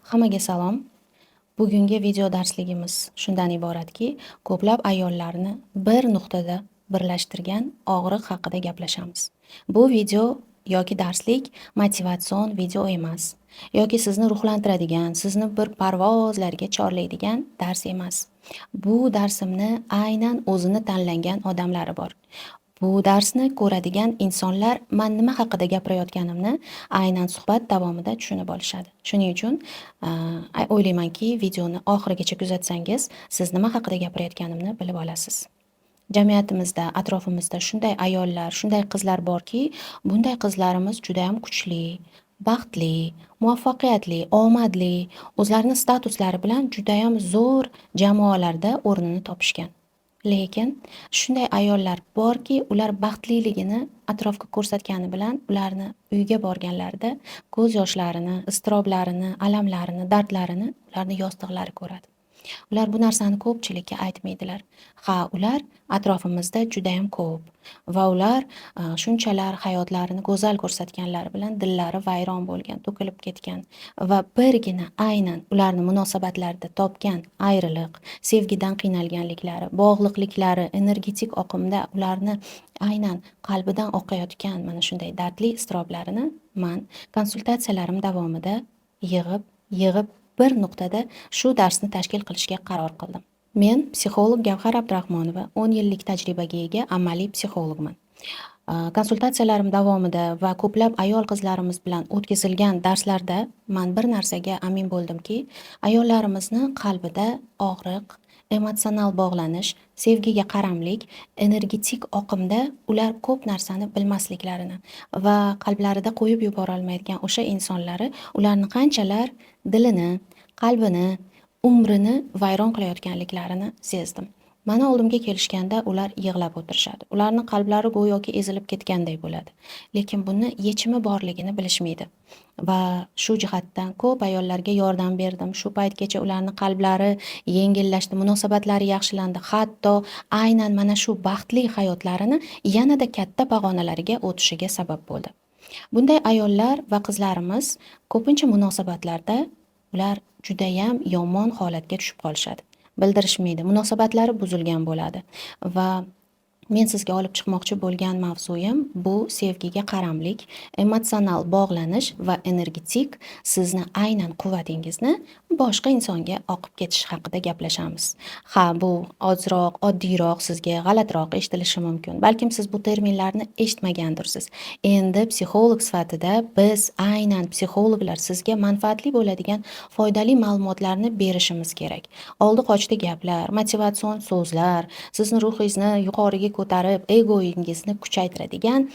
Hammaga salom. Bugungi video darsligimiz shundan iboratki, ko'plab ayollarni bir nuqtada birlashtirgan og'riq haqida gaplashamiz. Bu video yoki darslik motivatsion video emas, yoki sizni ruhlantiradigan, sizni bir parvozlarga chorlaydigan dars emas. Bu darsimni aynan o'zini tanlangan odamlari bor. Bu darsni ko'radigan insonlar men nima haqida gapirayotganimni aynan suhbat davomida tushunib olishadi. Shuning uchun o'ylaymanki, videoni oxirigacha kuzatsangiz, siz nima haqida gapirayotganimni bilib olasiz. Jamiyatimizda, atrofimizda shunday ayollar, shunday qizlar borki, bunday qizlarimiz juda ham kuchli, baxtli, muvaffaqiyatli, omadli, o'zlarini statuslari bilan juda ham zo'r jamoalarda o'rnini topishgan. Lekin shunday ayollar borki, ular baxtliligini atrofga ko'rsatgani bilan ularni uyga borganlarida ko'z yoshlarini, iztiroblarini, alamlarini, dardlarini ularni yostiqlari ko'radi. Ular bu narsani ko'pchilikka aytmaydilar. Ha, ular atrofimizda juda ham ko'p va ular shunchalar hayotlarini go'zal ko'rsatganlari bilan dillari vayron bo'lgan, to'kilib ketgan va birgina aynan ularni munosabatlarda topgan ayriliq, sevgidan qiynalganliklari, bog'liqliklari, energetik oqimda ularni aynan qalbidan oqayotgan mana shunday dardli iztiroblarini men konsultatsiyalarim davomida yig'ib bir nuqtada shu darsni tashkil qilishga qaror qildim. Men psixolog Gavhar Abdurahmonova, 10 yillik tajribaga ega amaliy psixologman. Konsultatsiyalarim davomida va ko'plab ayol qizlarimiz bilan o'tkazilgan darslarda men bir narsaga amin bo'ldimki, ayollarimizni qalbida og'riq, emotsional bog'lanish, sevgiga qaramlik, energetik oqimda ular ko'p narsani bilmasliklarini va qalblarida qo'yib yubora olmaydigan o'sha insonlari ularni qanchalar dilini, qalbini, umrini vayron qilayotganliklarini sezdim. Mani oldimga kelishganda ular yig'lab o'tirishadi. Ularni qalblari go'yoki ezilib ketganday bo'ladi. Lekin buni yechimi borligini bilishmaydi. Va shu jihatdan ko'p ayollarga yordam berdim. Shu paytgacha ularni qalblari yengillashdi, munosabatlari yaxshilandi. Hatto aynan mana shu baxtli hayotlarini yanada katta pog'onalariga o'tishiga sabab bo'ldi. Bunday ayollar va qizlarimiz ko'pincha munosabatlarda ular judayam yomon holatga tushib qolishadi. Bildirishmaydi, munosabatlari buzilgan bo'ladi va men sizga olib chiqmoqchi bo'lgan mavzuyim bu sevgiga qaramlik, emotsional bog'lanish va energetik sizni aynan quvvatingizni boshqa insonga oqib ketish haqida gaplashamiz. Ha, bu ozroq, oddiyroq, sizga g'alatiroq eshitilishi mumkin. Balkim siz bu terminlarni eshitmagandirsiz. Endi psixolog sifatida biz aynan psixologlar sizga manfaatli bo'ladigan foydali ma'lumotlarni berishimiz kerak. Oldi qochdi gaplar, motivatsion so'zlar, sizni ruhingizni yuqoriga ko'tarib, egoingizni kuchaytiradigan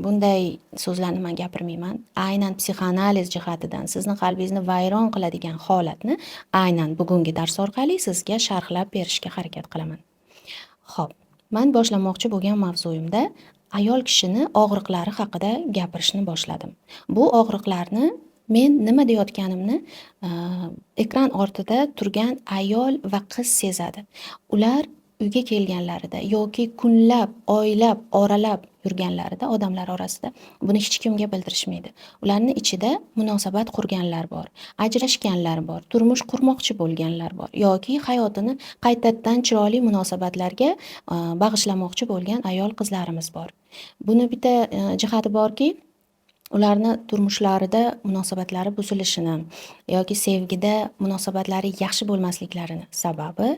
bunday so'zlarni men gapirmayman. Aynan psixoanaliz jihatidan sizni qalbingizni vayron qiladigan holatni aynan bugungi dars orqali sizga sharhlab berishga harakat qilaman. Xo'p, men boshlamoqchi bo'lgan mavzuyimda ayol kishini og'riqlari haqida gapirishni boshladim. Bu og'riqlarni men nima deyotganimni ekran ortida turgan ayol va qiz sezadi. Ular uyga kelganlarida yoki kunlab, oylab, oralab yurganlarida odamlar orasida buni hech kimga bildirishmaydi. Ularning ichida munosabat qurganlar bor, ajrashganlar bor, turmush qurmoqchi bo'lganlar bor yoki hayotini qaytadan chiroyli munosabatlarga bag'ishlamoqchi bo'lgan ayol qizlarimiz bor. Buni bitta jihati borki, ularni turmushlarida munosabatlari buzilishini yoki sevgida munosabatlari yaxshi bo'lmasliklarini sababi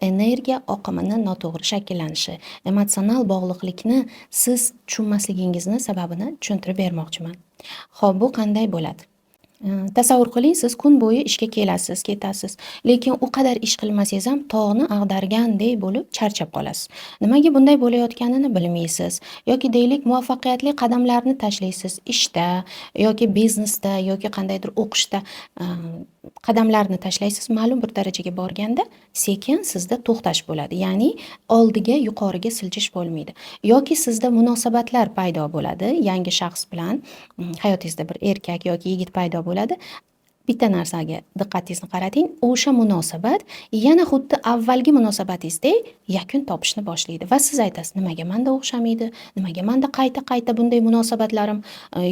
energiya oqimini noto'g'ri shakllanishi, emotsional bog'liqlikni siz tushunmasligingizni sababini tushuntirib bermoqchiman. Xo'p, bu qanday bo'ladi? Tasavvur qiling, siz kun bo'yi ishga kelasiz, ketasiz, lekin u qadar ish qilmasangiz ham tog'ni ag'dargandek bo'lib charchab qolasiz. Nimaga bunday bo'layotganini bilmaysiz yoki deylik muvaffaqiyatli qadamlarni tashlaysiz ishda yoki biznesda yoki qandaydir o'qishda qadamlarni tashlaysiz, ma'lum bir darajaga borganda sekin sizda to'xtash bo'ladi. Ya'ni oldiga, yuqoriga siljish bo'lmaydi. Yoki sizda munosabatlar paydo bo'ladi, yangi shaxs bilan hayotingizda bir erkak yoki yigit paydo bo'ladi. bitta narsaga diqqatingizni qarating, o'sha munosabat yana xuddi avvalgi munosabatingizdek yakun topishni boshlaydi va siz aytasiz, nimaga menda o'xshamaydi, nimaga menda qayta bunday munosabatlarim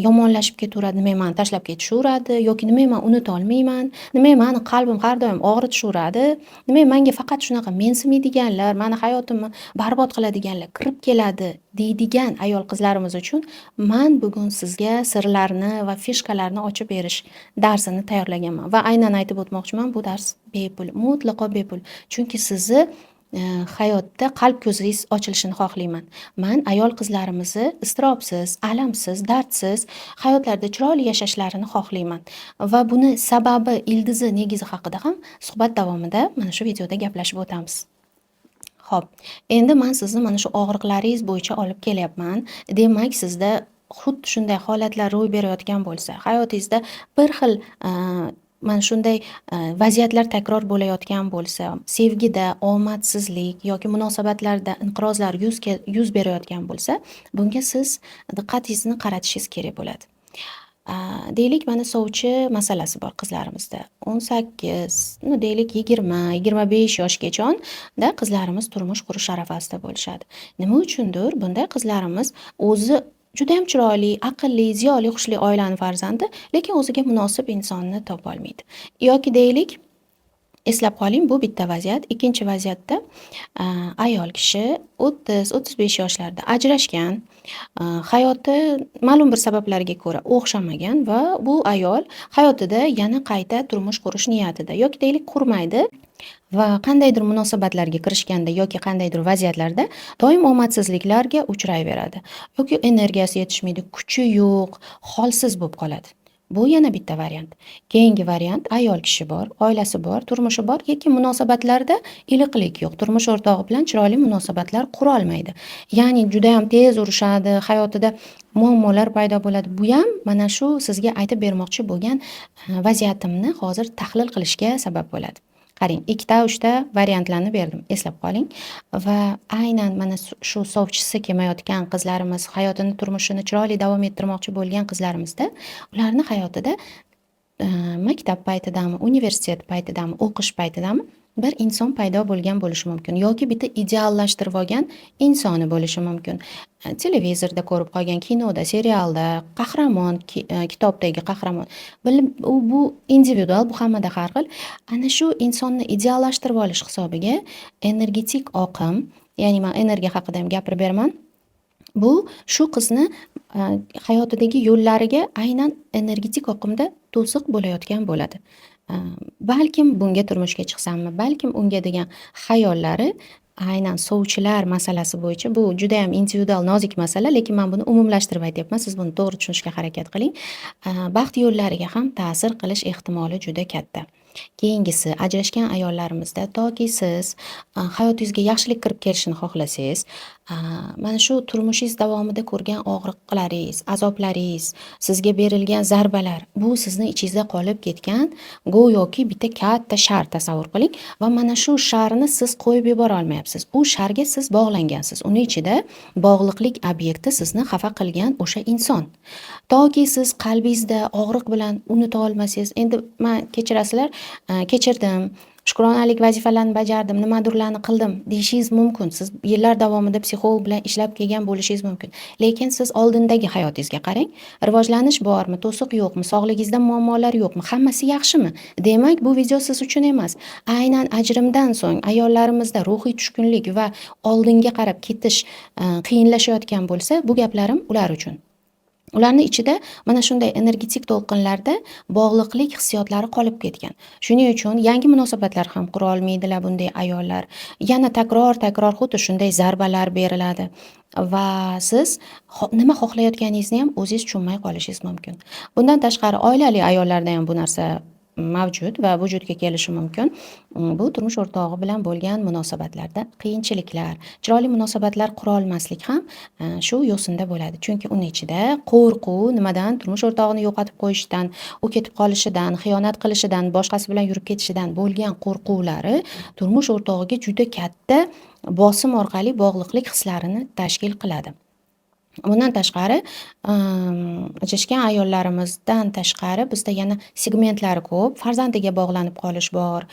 yomonlashib ketaveradi, nimaga mani tashlab ketishaveradi yoki nimaga men unuta olmayman, nimaga mani qalbim har doim og'ritishaveradi, nimaga menga faqat shunaqa mensimaydiganlar, mani hayotimni barbod qiladiganlar kirib keladi deydigan ayol qizlarimiz uchun man bugun sizga sirlarni va fishkalarni ochib berish darsini tayyorlaganman va aynan aytib o'tmoqchiman, bu dars bepul, mutlaqo bepul. Chunki sizni hayotda qalb ko'zingiz ochilishini xohlayman. Man ayol qizlarimizni iztirobsiz, alamsiz, dardsiz hayotlarida chiroyli yashashlarini xohlayman va buni sababi, ildizi, negizi haqida ham suhbat davomida mana shu videoda gaplashib o'tamiz. Xo'p, endi men sizni mana shu og'riqlaringiz bo'yicha olib kelyapman. Demak, sizda xuddi shunday holatlar ro'y berayotgan bo'lsa, hayotingizda bir xil mana shunday vaziyatlar takror bo'layotgan bo'lsa, sevgida omadsizlik yoki munosabatlarda inqirozlar yuz berayotgan bo'lsa, bunga siz diqqatingizni qaratishingiz kerak bo'ladi. Deylik, mana sovchi masalasi bor qizlarimizda. 18, deylik 20-25 yoshgacha qizlarimiz turmush qurish arafasida bo'lishadi. Nima uchundir bunday qizlarimiz o'zi juda ham chiroyli, aqlli, ziyoli, xushli oilani farzandi, lekin o'ziga munosib insonni topa olmaydi. Yoki deylik, eslab qoling, bu bitta vaziyat. Ikkinchi vaziyatda ayol kishi 30-35 yoshlarda ajrashgan, hayoti ma'lum bir sabablarga ko'ra o'xshamagan va bu ayol hayotida yana qayta turmush qurish niyatida yoki deylik qurmaydi va qandaydir munosabatlarga kirishganda yoki qandaydir vaziyatlarda doim omadsizliklarga uchrayveradi yoki energiyasi yetishmaydi, kuchi yo'q, holsiz bo'lib qoladi. Bu yana bitta variant. Keyingi variant, ayol kishi bor, oilasi bor, turmushi bor, lekin munosabatlarda iliqlik yo'q. Turmush o'rtog'i bilan chiroyli munosabatlar qura olmaydi. Ya'ni juda ham tez urushadi, hayotida muammolar paydo bo'ladi. Bu ham mana shu sizga aytib bermoqchi bo'lgan vaziyatimni hozir tahlil qilishga sabab bo'ladi. Qarang, 2-3 variantlarni berdim, eslab qoling. Va aynan mana shu sovchisi kelmayotgan qizlarimiz, hayotini, turmushini chiroyli davom ettirmoqchi bo'lgan qizlarimizda, ularni hayotida maktab paytidami, universitet paytidami, o'qish paytidami bir inson paydo bo'lgan bo'lishi mumkin yoki bitta ideallashtirib olgan insoni bo'lishi mumkin. Televizorda ko'rib qolgan, kinoda, serialda qahramon, kitobdagi qahramon. Bu individual, bu hammada har xil. Ana shu insonni ideallashtirib olish hisobiga energetik oqim, ya'ni men energiya haqida ham gapirib beraman. Bu shu qizni hayotidagi yo'llariga aynan energetik oqimda to'siq bo'layotgan bo'ladi. Balkim bunga turmushga chiqsammi, balkim unga degan xayollari aynan sovchilar masalasi bo'yicha, bu juda ham individual, nozik masala, lekin men buni umumlashtirib aytyapman. Siz buni to'g'ri tushunishga harakat qiling. Baxt yo'llariga ham ta'sir qilish ehtimoli juda katta. Keyingisi, ajrashgan ayollarimizda toki siz hayotingizga yaxshilik kirib kelishini xohlasangiz, mana shu turmushingiz davomida ko'rgan og'riqlaringiz, azoblaringiz, sizga berilgan zarbalar, bu sizni ichingizda qolib ketgan go'yoki bitta katta shar tasavvur qiling va mana shu sharni siz qo'yib yubora olmayapsiz. U sharga siz bog'langansiz. Uning ichida bog'liqlik obyekti sizni xafa qilgan o'sha inson. Toki siz qalbingizda og'riq bilan unuta olmasangiz, endi men kechirasizlar, kechirdim, shukronalik vazifalarni bajardim, nimadirlarni qildim deyishingiz mumkin. Siz yillar davomida psixolog bilan ishlab kelgan bo'lishingiz mumkin. Lekin siz oldindagi hayotingizga qarang. Rivojlanish bormi, to'siq yo'qmi, sog'lig'ingizda muammolar yo'qmi, hammasi yaxshimi? Demak, bu video siz uchun emas. Aynan ajrimdan so'ng ayollarimizda ruhiy tushkunlik va oldinga qarab ketish qiyinlashayotgan bo'lsa, bu gaplarim ular uchun. Ularning ichida mana shunday energetik to'lqinlarda bog'liqlik hissiyotlari qolib ketgan. Shuning uchun yangi munosabatlar ham qura olmaydilar bunday ayollar. Yana takror xuddi shunday zarbalar beriladi va siz nima xohlayotganingizni ham o'zingiz tushunmay qolishingiz mumkin. Bundan tashqari oilali ayollarda ham bu narsa mavjud va vujudga kelishi mumkin. Bu turmush o'rtog'i bilan bo'lgan munosabatlarda qiyinchiliklar, chiroyli munosabatlar qura olmaslik ham shu yo'sinda bo'ladi. Chunki uning ichida qo'rquv, nimadan? Turmush o'rtog'ini yo'qotib qo'yishdan, u ketib qolishidan, xiyonat qilishidan, boshqasi bilan yurib ketishidan bo'lgan qo'rquvlari turmush o'rtog'iga juda katta bosim orqali bog'liqlik hislarini tashkil qiladi. Bundan tashqari, ajrashgan ayollarimizdan tashqari bizda yana segmentlari ko'p. Farzandiga bog'lanib qolish bor,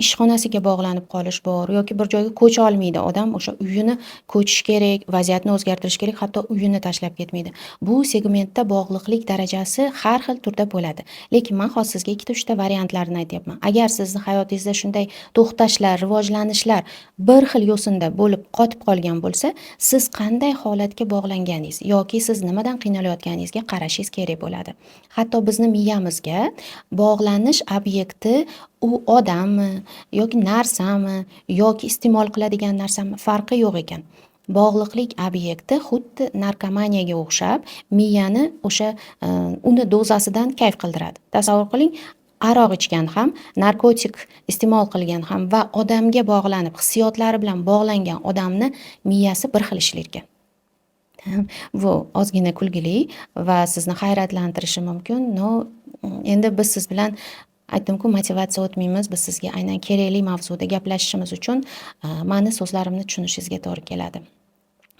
ishxonasiga bog'lanib qolish bor yoki bir joyga ko'cha olmaydi odam, o'sha uyini ko'chish kerak, vaziyatni o'zgartirish kerak, hatto uyini tashlab ketmaydi. Bu segmentda bog'liqlik darajasi har xil turda bo'ladi. Lekin men hozir sizga 2-3 ta variantlarini aytyapman. Agar sizni hayotingizda shunday to'xtashlar, rivojlanishlar bir xil yo'sinda bo'lib qotib qolgan bo'lsa, siz qanday holatga bog'langaningiz yoki siz nimadan qiynalayotganingizga qarashingiz kerak bo'ladi. Hatto bizni miyamizga bog'lanish obyekti u odammi yoki narsami yoki iste'mol qiladigan narsami farqi yo'q ekan. Bog'liqlik obyekti xuddi narkomaniyaga o'xshab miyani o'sha uni dozasidan kayf qildiradi. Tasavvur qiling, aroq ichgan ham, narkotik iste'mol qilgan ham va odamga bog'lanib, hissiyotlari bilan bog'langan odamni miyasi bir xil ishlar ekan. Bu ozgina kulgili va sizni hayratlantirishi mumkin. Endi biz siz bilan aytdimku, motivatsiya o'tmaymiz. Biz sizga aynan kerakli mavzuda gaplashishimiz uchun mani so'zlarimni tushunishingizga to'g'ri keladi.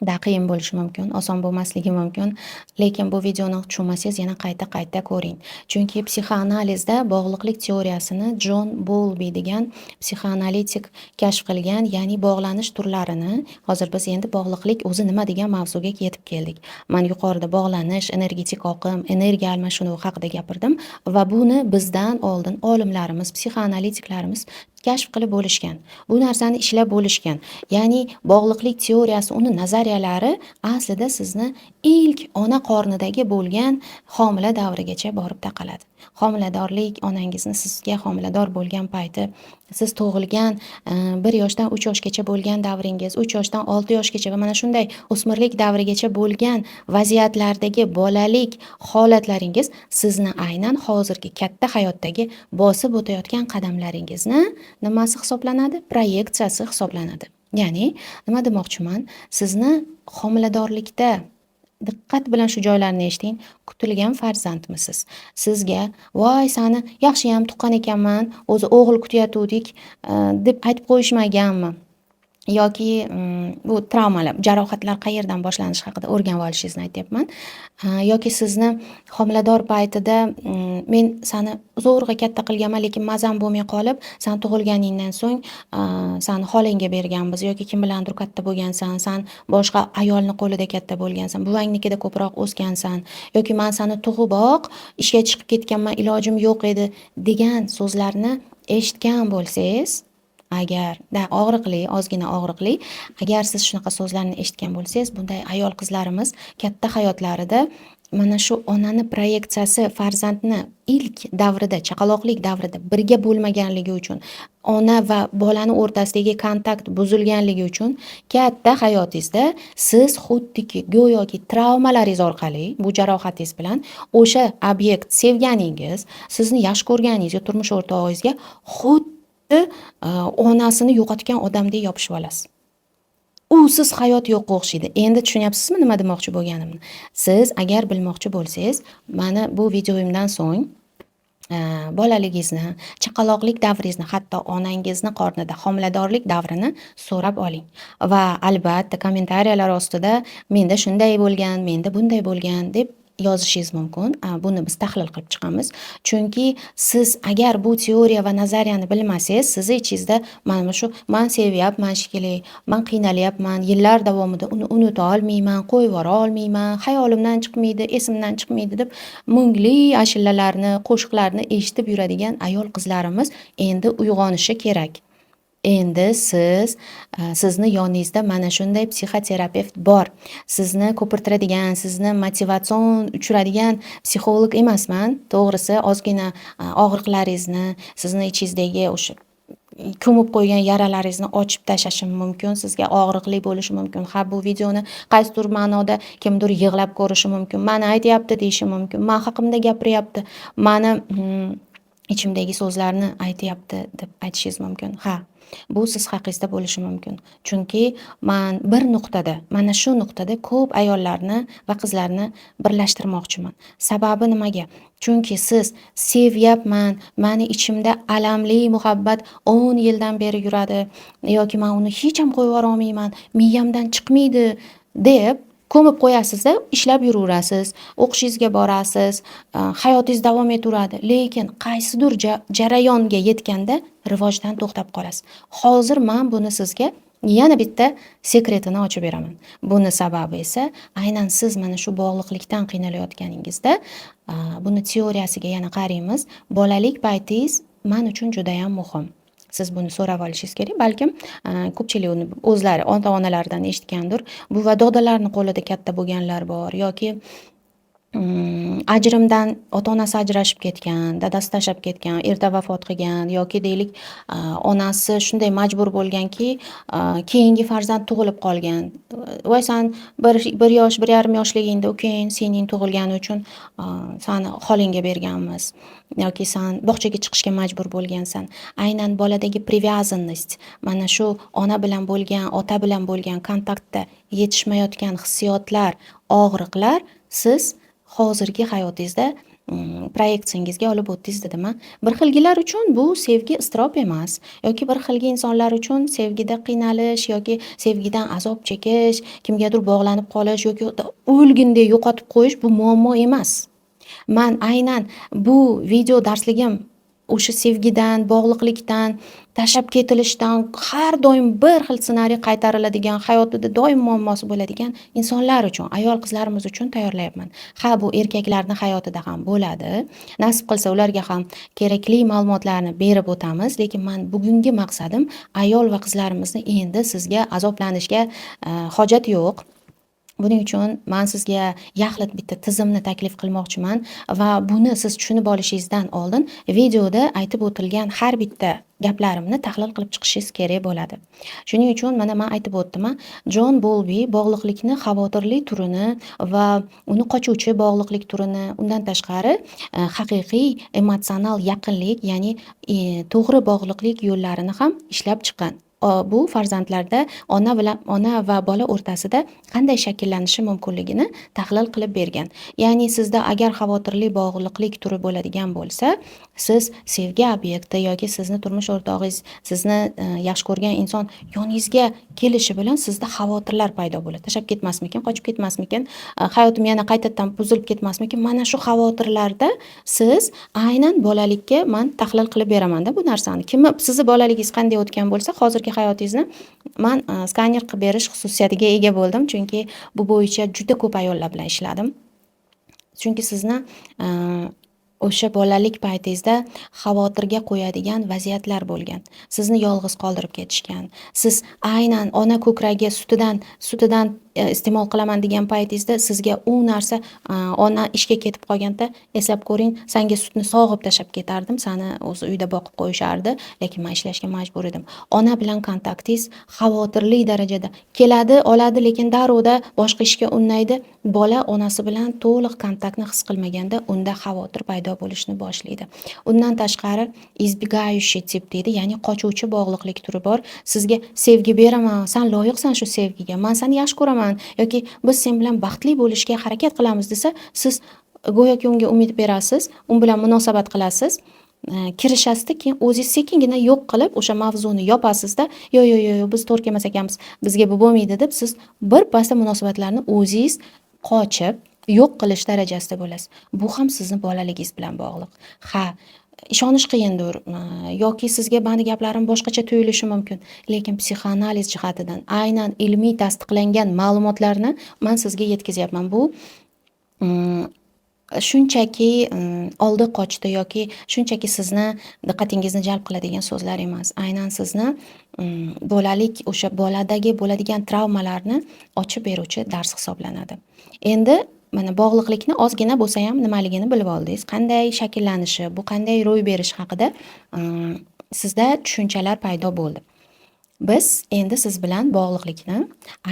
Qiyin bo'lishi mumkin, oson bo'lmasligi mumkin, lekin bu videoni tushunmasangiz yana qayta ko'ring. Chunki psixoanalizda bog'liqlik teoriyasini Jon Bowlby degan psixoanalitik kashf qilgan, ya'ni bog'lanish turlarini. Hozir biz endi bog'liqlik o'zi nima degan mavzuga yetib keldik. Men yuqorida bog'lanish, energetik oqim, energiya almashinuvi haqida gapirdim va buni bizdan oldin olimlarimiz, psixoanalitiklarimiz kashf qilib bo'lishgan. Bu narsani ishlab bo'lishgan. Ya'ni bog'liqlik teoriyasi, uni nazariyalari aslida sizni ilk ona qornidagi bo'lgan homila davrigacha borib taqaladi. Homiladorlik, onangizni sizga homilador bo'lgan payti, siz tug'ilgan 1 yoshdan 3 yoshgacha bo'lgan davringiz, 3 yoshdan 6 yoshgacha va mana shunday o'smirlik davrigacha bo'lgan vaziyatlardagi bolalik holatlaringiz sizni aynan hozirgi katta hayotdagi bosib o'tayotgan qadamlaringizni nimasi hisoblanadi? Proyeksiyasi hisoblanadi. Ya'ni nima demoqchiman? Sizni homiladorlikda diqqat bilan shu joylarni eshiting. Kutilgan farzandmisiz? Sizga "Voy, sani yaxshiyam tuqqan ekanman, o'zi o'g'il kutayotgandik" deb aytib qo'yishmaganmi? Yoki bu travmalar, jarohatlar qayerdan boshlanishi haqida o'rganib olishingizni aytyapman. Yoki sizni homilador paytida men sani zo'rg'a katta qilganman, lekin mazam bo'lmay qolib, san tug'ilganingdan so'ng sani xolangga berganmiz yoki kim bilandir katta bo'lgansan, san boshqa ayolni qo'lida katta bo'lgansan, buvangnikida ko'proq o'sgansan yoki men sani tug'iboq ishga chiqib ketganman, ilojim yo'q edi degan so'zlarni eshitgan bo'lsangiz, agar ozgina og'riqli, agar siz shunaqa so'zlarni eshitgan bo'lsangiz, bunday ayol qizlarimiz katta hayotlarida mana shu onani proyeksiyasi farzandni ilk davrida, chaqaloqlik davrida birga bo'lmaganligi uchun, ona va bolani o'rtasidagi kontakt buzilganligi uchun katta hayotingizda siz xuddiki go'yoki travmalaringiz orqali, bu jarohatingiz bilan o'sha obyekt, sevganingiz, sizni yaxshi ko'rganingiz, turmush o'rtog'ingizga xuddi onasini yo'qotgan odamdek yopishib olasiz. Usiz hayot yo'qqa o'xshaydi. Endi tushunyapsizmi nima demoqchi bo'lganimni? Siz agar bilmoqchi bo'lsangiz, mana bu videoyimdan so'ng bolaligingizni, chaqaloqlik davringizni, hatto onangizni qornida homiladorlik davrini so'rab oling. Va albatta kommentariyalar ostida menda shunday bo'lgan, menda bunday bo'lgan deb yozishingiz mumkin. Buni biz tahlil qilib chiqamiz. Chunki siz agar bu teoriya va nazariyani bilmasangiz, sizni ichingizda mana shu men sevyapman shekilli, men qiynalyapman, yillar davomida uni unuta olmayman, qo'yib yubora olmayman, xayolimdan chiqmaydi, esimdan chiqmaydi deb mungli ashullalarni, qo'shiqlarni eshitib yuradigan ayol qizlarimiz endi uyg'onishi kerak. Endi sizni yoningizda mana shunday psixoterapevt bor. Sizni ko'pirtiradigan, sizni motivatsion uchiradigan psixolog emasman. To'g'risi, ozgina og'riqlaringizni, sizni ichingizdagi o'sha ko'mib qo'ygan yaralaringizni ochib tashlashim mumkin. Sizga og'riqli bo'lishi mumkin. Bu videoni qaysidir ma'noda kimdir yig'lab ko'rishi mumkin. Mani aytyapti deyishi mumkin. Men haqimda gapiryapti. Mani ichimdagi so'zlarni aytyapti deb aytishingiz mumkin. Bu siz haqingizda bo'lishi mumkin. Chunki men bir nuqtada, mana shu nuqtada ko'p ayollarni va qizlarni birlashtirmoqchiman. Sababi nimaga? Chunki siz sevyapman, meni ichimda alamli muhabbat 10 yildan beri yuradi yoki men uni hech ham qo'yib yubora olmayman, miyamdan chiqmaydi deb ko'mib qo'yasizda, ishlab yuraverasiz, o'qishingizga borasiz, hayotingiz davom etaveradi. Lekin qaysidir jarayonga yetganda rivojdan to'xtab qolasiz. Hozir men buni sizga yana bitta sekretini ochib beraman. Buni sababi esa aynan siz mana shu bog'liqlikdan qiynalayotganingizda, buni teoriyasiga yana qaraymiz. Bolalik paytingiz men uchun juda ham muhim. Siz buni so'rab olishingiz kerak. Balkim ko'pchilik uni o'zlari ota-onalaridan eshitgandir. Buva dodalarning qo'lida katta bo'lganlar bor yoki ajrimdan ota-onasi ajrashib ketgan, dadasi tashlab ketgan, erta vafot qilgan yoki deylik onasi shunday majbur bo'lganki, keyingi farzand tug'ilib qolgan. Voy san 1 yosh, 1,5 yoshligingda ukang sening tug'ilgani uchun seni holingga berganmiz yoki san bog'chaga chiqishga majbur bo'lgansan. Aynan boladagi привязанность, mana shu ona bilan bo'lgan, ota bilan bo'lgan kontaktda yetishmayotgan hissiyotlar, og'riqlar siz hozirgi hayotingizda proyeksiyangizga olib o'tdingiz dedimi? Bir xilgilar uchun bu sevgi iztirob emas yoki bir xilgi insonlar uchun sevgida qiynalish yoki sevgidan azob chekish, kimgadir bog'lanib qolish yoki o'lgundek yo'qotib qo'yish bu muammo emas. Men aynan bu video darsligim o'sha sevgidan, bog'liqlikdan, tashlab ketilishdan har doim bir xil ssenariy qaytariladigan, hayotida doim muammosi bo'ladigan insonlar uchun, ayol qizlarimiz uchun tayyorlayapman. Ha, bu erkaklarning hayotida ham bo'ladi. Nasib qilsa ularga ham kerakli ma'lumotlarni berib o'tamiz, lekin men bugungi maqsadim ayol va qizlarimizni endi sizga azoblanishga hojat yo'q. Buning uchun men sizga yaxlit bitta tizimni taklif qilmoqchiman va buni siz tushunib olishingizdan oldin videoda aytib o'tilgan har bitta gaplarimni tahlil qilib chiqishingiz kerak bo'ladi. Shuning uchun mana men aytib o'tdim, Jon Bolbi bog'liqlikni xavotirli turini va uni qochuvchi bog'liqlik turini, undan tashqari haqiqiy emotsional yaqinlik, ya'ni to'g'ri bog'liqlik yo'llarini ham ishlab chiqqan. Bu farzandlarda ona va bola o'rtasida qanday shakllanishi mumkinligini tahlil qilib bergan. Ya'ni sizda agar xavotirli bog'liqlik turi bo'ladigan bo'lsa, siz sevgi obyekti yoki sizni turmush o'rtog'ingiz, sizni yaxshi ko'rgan inson yoningizga kelishi bilan sizda xavotirlar paydo bo'ladi. Tashlab ketmasmikin, qochib ketmasmikin, hayotim yana qaytadan buzilib ketmasmikin? Mana shu xavotirlarda siz aynan bolalikka men tahlil qilib beraman-da bu narsani. Sizni bolaligingiz qanday o'tgan bo'lsa, hozirgi hayotingizni men skaner qilib berish xususiyatiga ega bo'ldim, chunki bu bo'yicha juda ko'p ayollar bilan ishladim. Chunki sizni o'sha bolalik paytingizda xavotirga qo'yadigan vaziyatlar bo'lgan. Sizni yolg'iz qoldirib ketishgan. Siz aynan ona ko'kragi sutidan iste'mol qilaman degan paytingizda sizga u narsa ona ishga ketib qolganda eslab ko'ring, senga sutni sog'ib tashlab ketardim, seni o'zi uyda boqib qo'yishardi, lekin men ishlashga majbur edim. Ona bilan kontaktingiz xavotirli darajada keladi, oladi, lekin darrov boshqa ishga unnaydi. Bola onasi bilan to'liq kontaktni his qilmaganda unda xavotir paydo bo'lishni boshlaydi. Undan tashqari избегающий tip deydi, ya'ni qochuvchi bog'liqlik turi bor. Sizga sevgi beraman, sen loyiqsan shu sevgiga, men seni yaxshi ko'raman yoki biz sen bilan baxtli bo'lishga harakat qilamiz desa, siz go'yoki unga umid berasiz, u bilan munosabat qilasiz, kirishasizda, keyin o'zingiz sekingina yo'q qilib o'sha mavzuni yopasizda, yo'q, biz to'g'ri kelmas ekanmiz, bizga bu bo'lmaydi deb siz bir pasda munosabatlarni o'zingiz qochib yo'q qilish darajasida bo'lasiz. Bu ham sizni bolaligingiz bilan bog'liq. Ha, ishonish qiyindir yoki sizga meni gaplarim boshqacha tuyulishi mumkin, lekin psixoanaliz jihatidan aynan ilmiy tasdiqlangan ma'lumotlarni men sizga yetkazyapman. Bu shunchaki oldi qochdi yoki shunchaki sizni diqqatingizni jalb qiladigan so'zlar emas. Aynan sizni bolalik, o'sha boladagi bo'ladigan travmalarni ochib beruvchi dars hisoblanadi. Endi mana bog'liqlikni ozgina bo'lsa ham nimaligini bilib oldingiz. Qanday shakllanishi, bu qanday ro'y berishi haqida sizda tushunchalar paydo bo'ldi. Biz endi siz bilan bog'liqlikni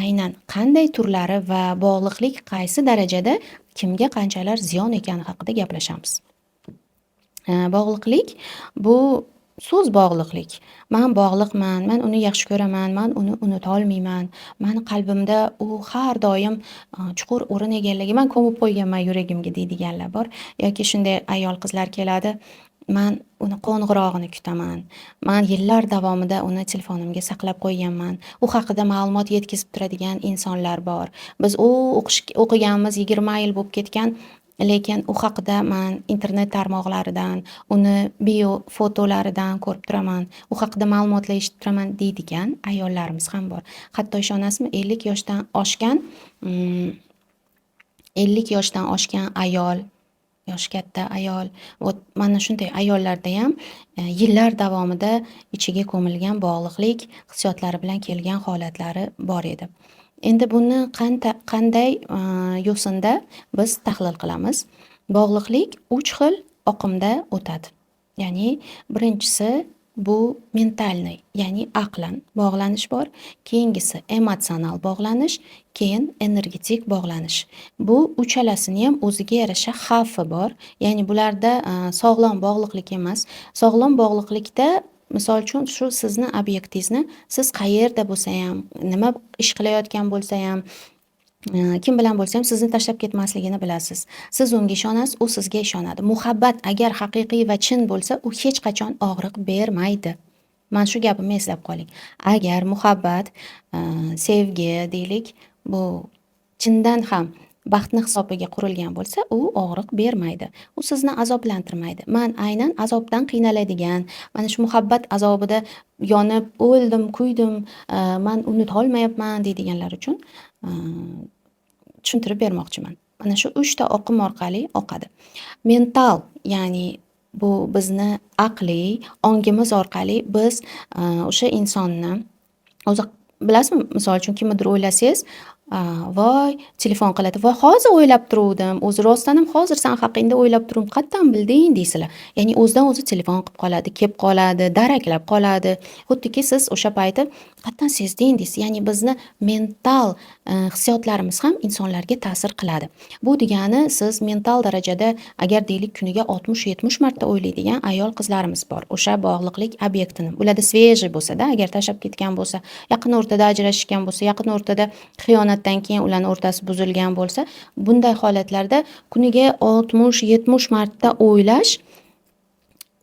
aynan qanday turlari va bog'liqlik qaysi darajada kimga qanchalar ziyon ekani haqida gaplashamiz. Bog'liqlik bu so'z bog'liqlik. Men bog'liqman, men uni yaxshi ko'raman, men uni unuta olmayman. Meni qalbimda u har doim chuqur o'rin egallagan, men ko'mib qo'yganman yuragimga deydiganlar bor. Yoki shunday ayol qizlar keladi, Man uni qo'ng'irog'ini kutaman. Man yillar davomida uni telefonimga saqlab qo'yganman. U haqida ma'lumot yetkazib turadigan insonlar bor. Biz o'qiganimiz 20 yil bo'lib ketgan, lekin u haqida man internet tarmoqlaridan, uni fotolaridan ko'rib turaman. U haqida ma'lumotlar eshitib turaman deydigan ayollarimiz ham bor. Hatto ishonasizmi, 50 yoshdan oshgan, 50 yoshdan oshgan ayol, yoshi katta ayol, mana shunday ayollardayam yillar davomida ichiga ko'milgan bog'liqlik hissiyotlari bilan kelgan holatlari bor edi. Endi buni qanday yo'sinda biz tahlil qilamiz? Bog'liqlik 3 xil oqimda o'tadi. Ya'ni birinchisi bu mentalniy, ya'ni aqlan bog'lanish bor. Keyingisi emotsional bog'lanish, keyin energetik bog'lanish. Bu uchalasini ham o'ziga yarasha xavfi bor. Ya'ni bularda sog'lom bog'liqlik emas. Sog'lom bog'liqlikda misol uchun shu sizni obyektingizni siz qayerda bo'lsa ham, nima ish qilayotgan bo'lsa ham, kim bilan bo'lsa ham sizni tashlab ketmasligini bilasiz. Siz unga ishonasiz, u sizga ishonadi. Muhabbat agar haqiqiy va chin bo'lsa, u hech qachon og'riq bermaydi. Mana shu gapimni eslab qoling. Agar muhabbat, sevgi deylik, bu chindan ham baxtni hisobiga qurilgan bo'lsa, u og'riq bermaydi. U sizni azoblantirmaydi. Man aynan azobdan qiynaladigan, mana shu muhabbat azobida yonib, o'ldim, kuydim, man unuta olmayapman deydiganlar uchun tushuntirib bermoqchiman. Mana shu 3 ta oqim orqali oqadi. Mental, ya'ni bu bizni aqliy ongimiz orqali biz o'sha insonni o'zi bilasizmi, misol uchun kimnidir o'ylasangiz, voy telefon qiladi, voy hozir o'ylab turuvdim, o'zi rostdan ham hozir san haqingda o'ylab turuvdim, qayerdan bilding deysizlar. Ya'ni o'zidan o'zi telefon qilib qoladi, kelib qoladi, daraklab qoladi. Xuddiki siz o'sha payti qayerdan sezding deysiz. Ya'ni bizni mental hissiyotlarimiz ham insonlarga ta'sir qiladi. Bu degani siz mental darajada agar deylik kuniga 60-70 marta o'ylaydigan ayol qizlarimiz bor. O'sha bog'liqlik obyektini. Ularda svejiy bo'lsa-da, agar tashlab ketgan bo'lsa, yaqin o'rtada ajrashgan bo'lsa, yaqin o'rtada xiyonatdan keyin ularning o'rtasi buzilgan bo'lsa, bunday holatlarda kuniga 60-70 marta o'ylash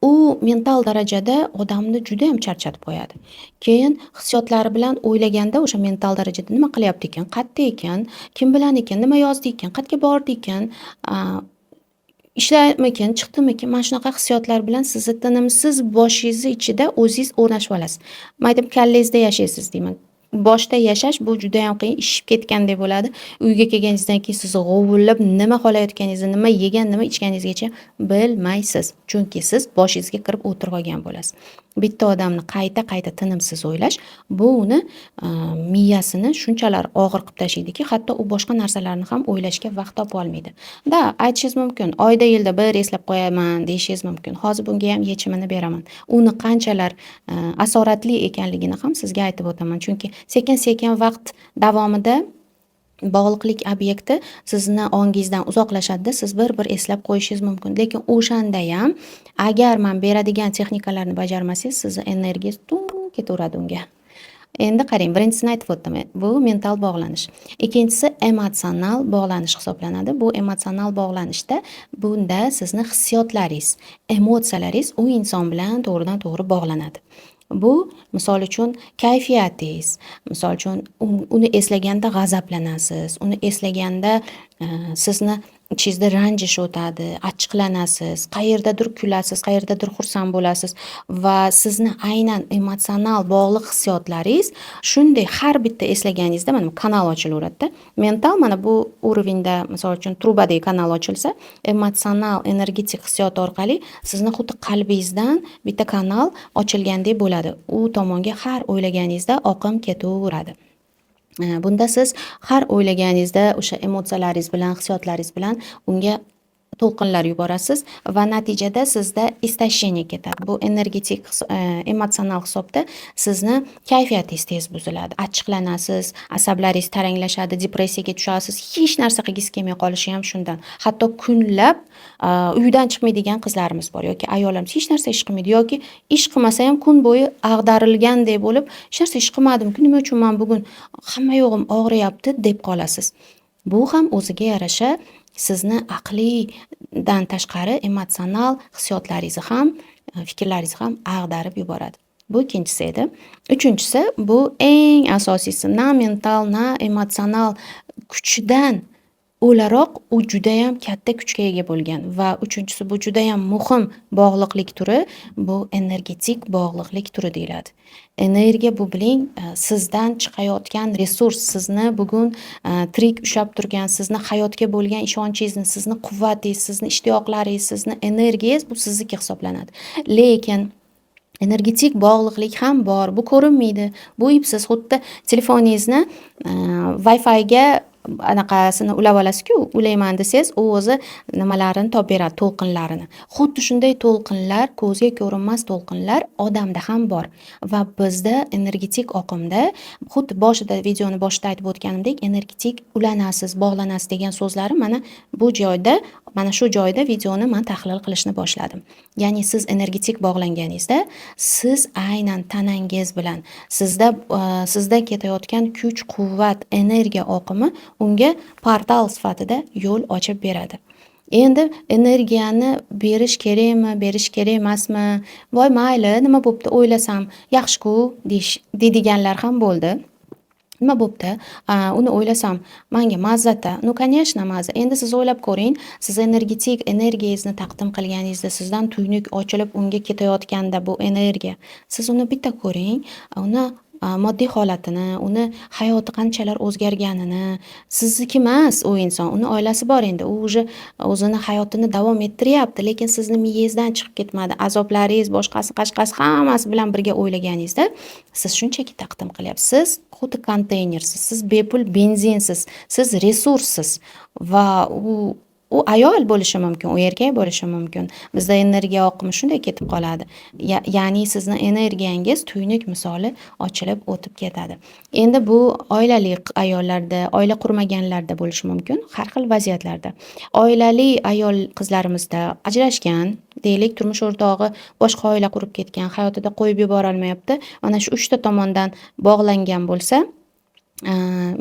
u mental darajada odamni juda ham charchatib qo'yadi. Keyin hissiyotlari bilan o'ylaganda o'sha mental darajada nima qilyapti ekan, qayerda ekan, kim bilan ekan, nima yozdi ekan, qayerga bordi ekan, ishlarmikan, chiqdimikan, mana shunaqa hissiyotlar bilan sizni tinimsiz boshingizni ichida o'zingiz o'rnashib olasiz. Mayda kallangizda yashaysiz deyman. Boshda yashash bu juda ham qiyin, ishib ketgandek bo'ladi. Uyga kelganingizdan keyin siz g'ovillab nima xolayotganingizni, nima yegan, nima ichganingizgacha bilmaysiz. Chunki siz boshingizga kirib o'tirib olgan bo'lasiz. Bitta odamni qayta tinimsiz o'ylash, bu uni miyasini shunchalar og'ir qilib tashlaydiki, hatto u boshqa narsalarni ham o'ylashga vaqt topa olmaydi. Da, aytishingiz mumkin, oyda yilda bir eslab qo'yaman deyishingiz mumkin. Hozir bunga ham yechimini beraman. Uni qanchalar asoratli ekanligini ham sizga aytib o'taman. Chunki sekin-sekin vaqt davomida bog'liqlik obyekti sizni ongingizdan uzoqlashadi, siz bir eslab qo'yishingiz mumkin. Lekin o'shanda ham agar men beradigan texnikalarni bajarmasangiz, sizni energiyangiz ketaveradi unga. Endi qarang, birinchisini aytib o'tdim. Bu mental bog'lanish. Ikkinchisi emotsional bog'lanish hisoblanadi. Bu emotsional bog'lanishda bunda sizni hissiyotlaringiz, emotsiyalaringiz u inson bilan to'g'ridan-to'g'ri bog'lanadi. Bu misol uchun kayfiyatingiz, misol uchun uni eslaganda g'azablanasiz, uni eslaganda sizni ichingizda ranjish o'tadi, achchiqlanasiz, qayerdadir kulasiz, qayerdadir xursand bo'lasiz va sizni aynan emotsional bog'liq hissiyotlaringiz shunday har bitta eslaganingizda mana kanal ochilaveradi-da. Mental mana bu urovenda misol uchun trubadagi kanal ochilsa, emotsional energetik hissiyot orqali sizni xuddi qalbingizdan bitta kanal ochilgandek bo'ladi. U tomonga har o'ylaganingizda oqim ketaveradi. Bunda siz har o'ylaganingizda o'sha emotsiyalaringiz bilan, hissiyotlaringiz bilan unga to'lqinlar yuborasiz va natijada sizda istashение ketadi. Bu energetik emotsional hisobda sizni kayfiyatingiz tez buziladi, achchiqlanasiz, asablaringiz taranglashadi, depressiyaga tushasiz, hech narsa qilgisi kelmay qolishi ham shundan. Hatto kunlab uydan chiqmaydigan qizlarimiz bor yoki ayollarimiz hech narsa ish qilmaydi yoki ish qilmasa ham kun bo'yi ag'darilgandek bo'lib, hech narsa ish qilmadim-ku, nima uchun men bugun hamma yo'g'im og'riyapti deb qolasiz. Bu ham o'ziga yarasha sizni aqliy dan tashqari emotsional hissiyotlaringizni ham, fikrlaringizni ham ag'darib yuboradi. Bu ikkinchisi edi. Uchinchisi, bu eng asosiysi, na mental, na emotsional kuchdan o'laroq u judayam katta kuchga ega bo'lgan va uchinchisi, bu judayam muhim bog'liqlik turi, bu energetik bog'liqlik turi deyiladi. Energiya bu biling sizdan chiqayotgan resurs, sizni bugun tirik ushlab turgan, sizni hayotga bo'lgan ishonchingizni, sizni quvvatingiz, sizni ishtiyoqlaringiz, sizni energiyangiz bu sizniki hisoblanadi. Lekin energetik bog'liqlik ham bor. Bu ko'rinmaydi. Bu ipsiz xuddi telefoningizni Wi-Fi'ga anaqasini ulab olasiz-ku, ulayman desangiz, u o'zi nimalarini topib beradi, to'lqinlarini. Xuddi shunday to'lqinlar, ko'zga ko'rinmas to'lqinlar odamda ham bor va bizda energetik oqimda, xuddi boshida, videoni boshida aytib o'tganimdek, energetik ulanasiz, bog'lanasiz degan so'zlari mana bu joyda, mana shu joyda videoni men tahlil qilishni boshladim. Ya'ni siz energetik bog'langaningizda, siz aynan tanangiz bilan sizda ketayotgan kuch, quvvat, energiya oqimi unga portal sifatida yo'l ochib beradi. Endi energiyani berish kerakmi, berish kerak emasmi? Voy mayli, nima bo'pti, o'ylasam yaxshi-ku deydiganlar ham bo'ldi. Nima bo'pti? Uni o'ylasam menga mazza-da. Ну, конечно, mazza. Endi siz o'ylab ko'ring, siz energetik energiyangizni taqdim qilganingizda, sizdan tuynuk ochilib unga ketayotganda bu energiya, siz uni bitta ko'ring, uni moddiy holatini, uni hayoti qanchalar o'zgarganini, sizniki emas u inson, uni oilasi bor endi, u уже o'zini hayotini davom ettiryapti, lekin sizni miyangizdan chiqib ketmadi. Azoblaringiz, boshqasi, qashqasi hammasi bilan birga o'ylaganingizda, siz shunchaki taqdim qilyapsiz. Siz xuddi konteynersiz, siz bepul benzinsiz, siz resurssiz va u ayol bo'lishi mumkin, u erkak bo'lishi mumkin. Bizda energiya oqimi shunday ketib qoladi. Ya'ni sizni energiyangiz tuynuk misoli ochilib o'tib ketadi. Endi bu oilali ayollarda, oila qurmaganlarda bo'lishi mumkin, har xil vaziyatlarda. Oilali ayol qizlarimizda ajrashgan, deylik, turmush o'rtog'i boshqa oila qurib ketgan, hayotida qo'yib yubora olmayapti. Mana shu 3 ta tomondan bog'langan bo'lsa,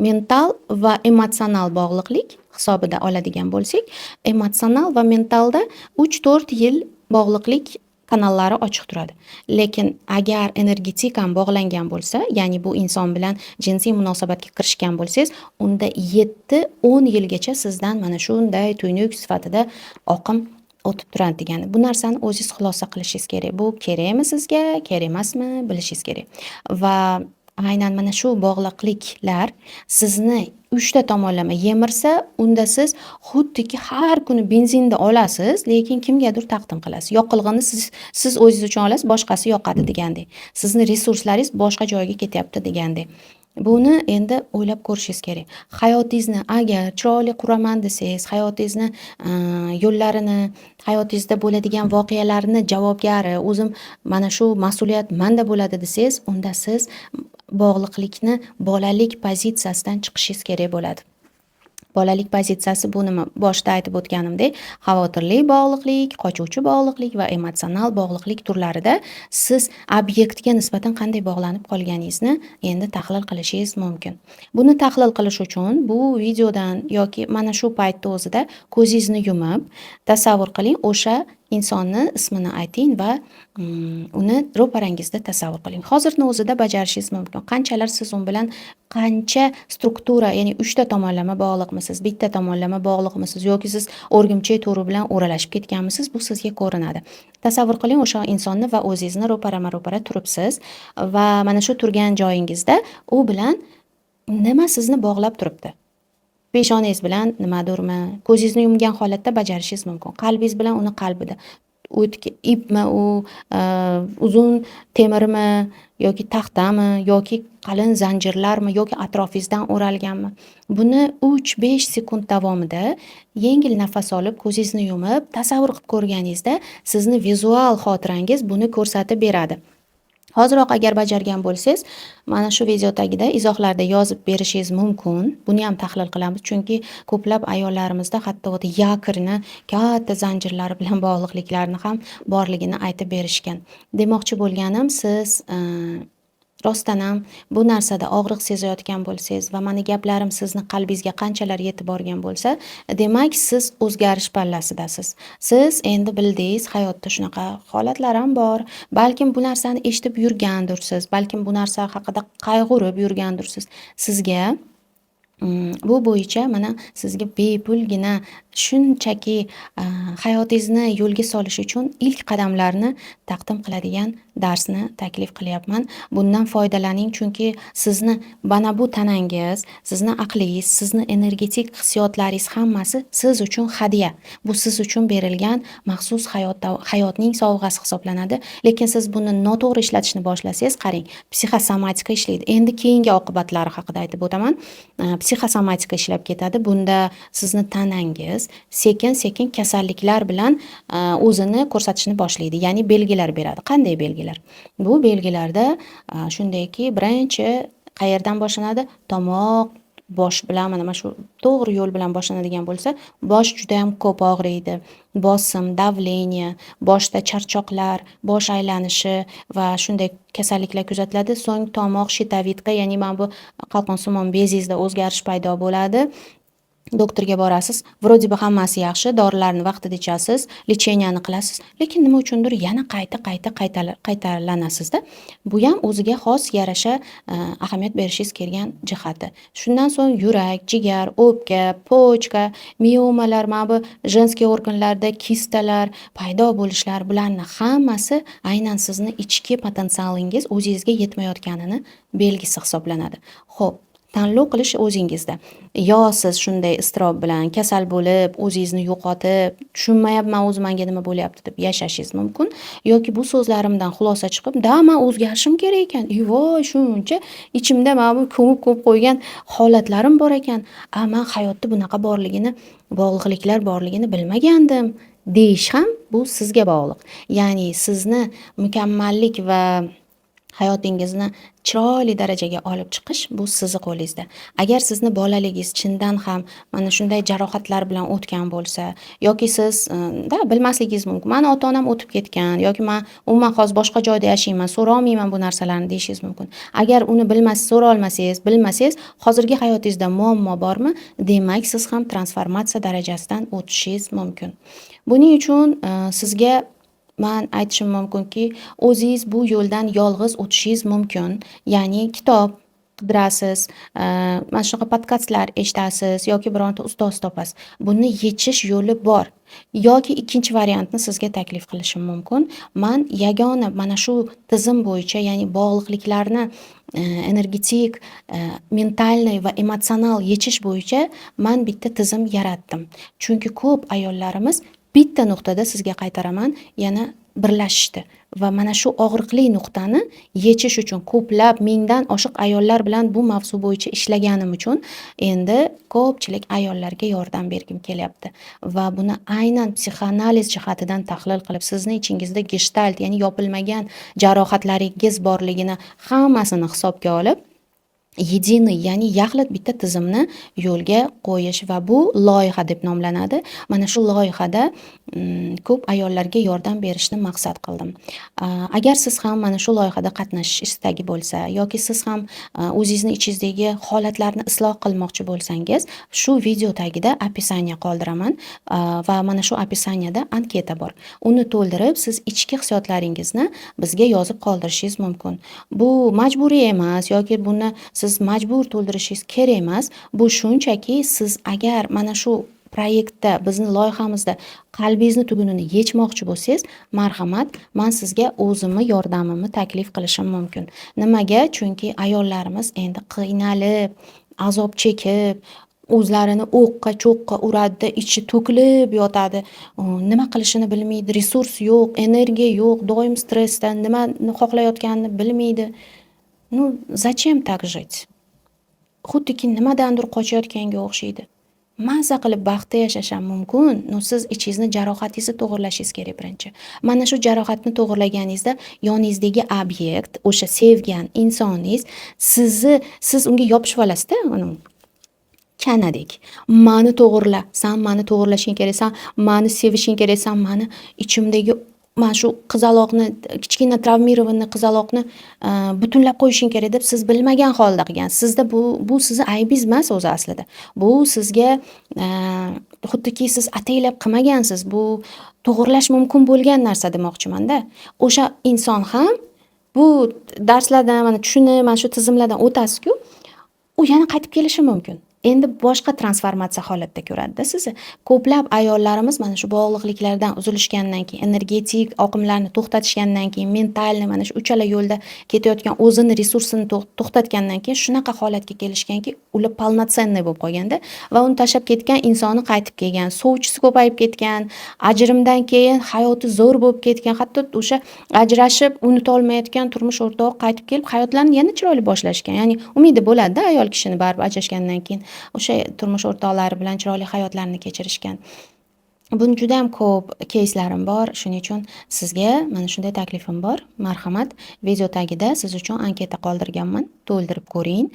mental va emotsional bog'liqlik hisobida oladigan bo'lsak, emotsional va mentalda 3-4 yil bog'liqlik kanallari ochiq turadi. Lekin agar energetik ham bog'langan bo'lsa, ya'ni bu inson bilan jinsiy munosabatga kirishgan bo'lsangiz, unda 7-10 yilgacha sizdan mana shunday tuynuk sifatida oqim o'tib turadi degani. Bu narsani o'zingiz xulosa qilishingiz kerak. Bu kerakmi sizga, kerak emasmi, bilishingiz kerak. Va aynan mana shu bog'liqliklar sizni 3 ta tomonlama yemirsa, unda siz xuddiki har kuni benzinda olasiz, lekin kimgadir taqdim qilasiz. Yoqilg'ini siz o'zingiz uchun olasiz, boshqasi yoqadi degandek. Sizni resurslaringiz boshqa joyga ketyapti degandek. Buni endi o'ylab ko'rishingiz kerak. Hayotingizni agar chiroyli quraman desangiz, hayotingizni yo'llarini, hayotingizda bo'ladigan voqealarni javobgari, o'zim mana shu mas'uliyat menda bo'ladi desangiz, unda siz bog'liqlikni bolalik pozitsiyasidan chiqishingiz kerak bo'ladi. Bolalik pozitsiyasi bu nima? Boshda aytib o'tganimdek, xavotirli bog'liqlik, qochuvchi bog'liqlik va emotsional bog'liqlik turlarida siz obyektga nisbatan qanday bog'lanib qolganingizni endi tahlil qilishingiz mumkin. Buni tahlil qilish uchun bu videodan yoki mana shu paytda o'zida ko'zingizni yumib, tasavvur qiling, o'sha insonni ismini ayting va uni ro'parangizda tasavvur qiling. Hozirni o'zida bajarishingiz mumkin. Qanchalar siz u bilan qancha struktura, ya'ni 3 ta tomonlama bog'liqmisiz, bitta tomonlama bog'liqmisiz yoki siz o'rgimchak to'ri bilan o'ralashib ketganmisiz, bu sizga ko'rinadi. Tasavvur qiling, o'sha insonni va o'zingizni ro'parama-ro'para turibsiz va mana shu turgan joyingizda u bilan nima sizni bog'lab turibdi? Peshonangiz bilan nimadurmi, ko'zingizni yumgan holatda bajarishingiz mumkin. Qalbingiz bilan uni qalbida. Ipmi u, uzun temirmi yoki taxtami yoki qalin zanjirlarmi yoki atrofingizdan o'ralganmi? Buni 3-5 sekund davomida yengil nafas olib, ko'zingizni yumib, tasavvur qilib ko'rganingizda sizni vizual xotirangiz buni ko'rsatib beradi. Hoziroq agar bajargan bo'lsangiz, mana shu video tagida izohlarda yozib berishingiz mumkin. Buni ham tahlil qilamiz, chunki ko'plab ayollarimizda hatto yakrni, katta zanjirlari bilan bog'liqliklarni ham borligini aytib berishgan. Demoqchi bo'lganim, siz rostdan ham bu narsada og'riq sezayotgan bo'lsangiz va mani gaplarim sizni qalbingizga qanchalar yetib borgan bo'lsa, demak siz o'zgarish pallasidasiz. Siz endi bildingiz, hayotda shunaqa holatlar ham bor. Balkim bu narsani eshitib yurgandirsiz, balkim bu narsa haqida qayg'urib yurgandirsiz. Sizga bu bo'yicha mana sizga bepulgina shunchaki hayotingizni yo'lga solish uchun ilk qadamlarni taqdim qiladigan darsni taklif qilyapman. Bundan foydalaning, chunki sizni mana bu tanangiz, sizni aqlingiz, sizni energetik hissiyotlaringiz hammasi siz uchun hadya. Bu siz uchun berilgan maxsus hayotning sovg'asi hisoblanadi. Lekin siz buni noto'g'ri ishlatishni boshlasangiz, qarang, psixosomatika ishlaydi. Endi keyingi oqibatlari haqida aytib o'taman. Psixosomatika ishlab ketadi. Bunda sizni tanangiz sekin-sekin kasalliklar bilan o'zini ko'rsatishni boshlaydi. Ya'ni belgilar beradi. Qanday belgilar? Bu belgilarda shundayki, birinchi qayerdan boshlanadi? Tomoq, bosh bilan, mana shu to'g'ri yo'l bilan boshlanadigan bo'lsa, bosh juda ham ko'p og'riydi. Bosim, davleniya, boshda charchoqlar, bosh aylanishi va shunday kasalliklar kuzatiladi. So'ng tomoq, shitavitka, ya'ni mana bu qalqonsimon bezingizda o'zgarish paydo bo'ladi. Doktorga borasiz, vроде бы hammasi yaxshi, dorilarni vaqtida ichasiz, lecheniyani qilasiz, lekin nima uchundir yana qaytalanasizda. Bu ham o'ziga xos yarasha ahamiyat berishingiz kelgan jihati. Shundan so'ng yurak, jigar, o'pka, pochka, miomalar, mana bu женский organlarda kistalar paydo bo'lishlar, bularni hammasi aynan sizni ichki potensialingiz o'zingizga yetmayotganini belgisi hisoblanadi. Xo'p, tanlov qilish o'zingizda. Yo siz shunday iztirob bilan kasal bo'lib, o'zingizni yo'qotib, tushunmayapman o'zi menga nima bo'lyapti deb yashashingiz mumkin, yoki bu so'zlarimdan xulosa chiqib, "Da, men o'zgarishim kerak ekan. Voy, shuncha ichimda mana bu ko'mib qo'ygan holatlarim bor ekan. Men hayotda bunaqa borligini, bog'liqliklar borligini bilmagandim." deyish ham bu sizga bog'liq. Ya'ni sizni mukammallik va hayotingizni chiroyli darajaga olib chiqish bu sizni qo'lingizda. Agar sizni bolaligingiz chindan ham mana shunday jarohatlar bilan o'tgan bo'lsa, yoki siz bilmasligingiz mumkin. Meni ota-onam o'tib ketgan yoki men umuman hozir boshqa joyda yashayman, so'ra olmayman bu narsalarni deyishingiz mumkin. Agar uni so'ra olmasangiz, bilmasangiz, hozirgi hayotingizda muammo bormi? Demak, siz ham transformatsiya darajasidan o'tishingiz mumkin. Buning uchun sizga men aytishim mumkinki, o'zingiz bu yo'ldan yolg'iz o'tishingiz mumkin. Ya'ni kitob qidirasiz, mana shunaqa podkastlar eshitasiz yoki bironta ustoz topasiz. Buni yechish yo'li bor. Yoki ikkinchi variantni sizga taklif qilishim mumkin. Men yagona mana shu tizim bo'yicha, ya'ni bog'liqliklarni energetik, mentalniy va emotsional yechish bo'yicha men bitta tizim yaratdim. Chunki ko'p ayollarimiz bitta nuqtada sizga qaytaraman, yana birlashishdi va mana shu og'riqli nuqtani yechish uchun ko'plab mingdan oshiq ayollar bilan bu mavzu bo'yicha ishlaganim uchun endi ko'pchilik ayollarga yordam bergim kelyapti va buni aynan psixoanaliz jihatidan tahlil qilib, sizni ichingizda geshtalt, ya'ni yopilmagan jarohatlaringiz borligini hammasini hisobga olib, yediniy, ya'ni yaxlit bitta tizimni yo'lga qo'yish va bu loyiha deb nomlanadi. Mana shu loyihada ko'p ayollarga yordam berishni maqsad qildim. Agar siz ham mana shu loyihada qatnashish istagi bo'lsa yoki siz ham o'zingizni ichingizdagi holatlarni isloh qilmoqchi bo'lsangiz, shu video tagida описание qoldiraman va mana shu описаниеda anketa bor. Uni to'ldirib, siz ichki hissiyotlaringizni bizga yozib qoldirishingiz mumkin. Bu majburiy emas yoki buni siz majbur to'ldirishingiz kerak emas. Bu shunchaki siz agar mana shu proyektda, bizni loyihamizda qalbingizni tugunini yechmoqchi bo'lsangiz, marhamat, men sizga o'zimni yordamimni taklif qilishim mumkin. Nimaga? Chunki ayollarimiz endi qiynalib, azob chekib, o'zlarini o'qqa cho'qqa uradida, ichi to'kilib yotadi. Nima qilishini bilmaydi, resurs yo'q, energiya yo'q, doim stressda, nimani xohlayotganini bilmaydi. Zачем так жить? Xuddiki nimadandir qochayotganga o'xshaydi. Maza qilib baxtda yashash ham mumkin. Siz ichingizni, jarohatingizni to'g'irlashingiz kerak birinchi. Mana shu jarohatni to'g'irlaganingizda yoningizdagi obyekt, o'sha sevgan insoningiz siz unga yopishib olasizda, kanadek. Meni to'g'irla, sen meni to'g'irlashing kerak, sen meni sevishing kerak, sen meni ichimdagi mana shu qizaloqni, kichkina travmirovanный qizaloqni butunlab qo'yishing kerak deb siz bilmagan holda qilgansiz. Sizda bu sizni aybingiz emas o'zi aslida. Bu sizga xuddiki siz ataylab qilmagansiz. Bu to'g'irlash mumkin bo'lgan narsa demoqchimanda. O'sha inson ham bu darslardan mana tushunib, mana shu tizimlardan o'tasiz-ku, u yana qaytib kelishi mumkin. Endi boshqa transformatsiya holatda ko'radi-da sizni. Ko'plab ayollarimiz mana shu bog'liqliklardan uzilishgandan keyin, energetik oqimlarni to'xtatishgandan keyin, mentalni mana shu uchala yo'lda ketayotgan o'zini resursini to'xtatgandan keyin shunaqa holatga kelishganki, ular polnotsenniy bo'lib qolganda va uni tashlab ketgan insoni qaytib kelgan, sovchisi ko'payib ketgan, ajrimdan keyin hayoti zo'r bo'lib ketgan, hatto o'sha ajrashib unutolmayotgan turmush o'rtog'i qaytib kelib hayotlarini yana chiroyli boshlashgan. Ya'ni umidi bo'ladi-da ayol kishini baribir ajrashgandan keyin o'sha turmush o'rtoqlari bilan chiroyli hayotlarini kechirishgan. Buni juda ham ko'p keyslarim bor. Shuning uchun sizga mana shunday taklifim bor. Marhamat, video tagida siz uchun anketa qoldirganman. To'ldirib ko'ring.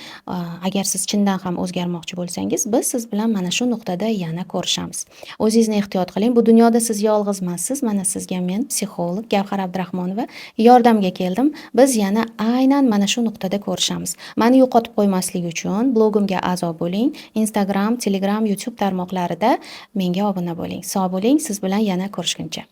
Agar siz chindan ham o'zgarmoqchi bo'lsangiz, biz siz bilan mana shu nuqtada yana ko'rishamiz. O'zingizni ehtiyot qiling. Bu dunyoda siz yolg'iz emassiz. Mana sizga men psixolog Gavhar Abdurahmonova yordamga keldim. Biz yana aynan mana shu nuqtada ko'rishamiz. Meni yo'qotib qo'ymaslik uchun blogimga a'zo bo'ling. Instagram, Telegram, YouTube tarmoqlarida menga obuna bo'ling. Sog' bo'ling, siz bilan yana ko'rishguncha.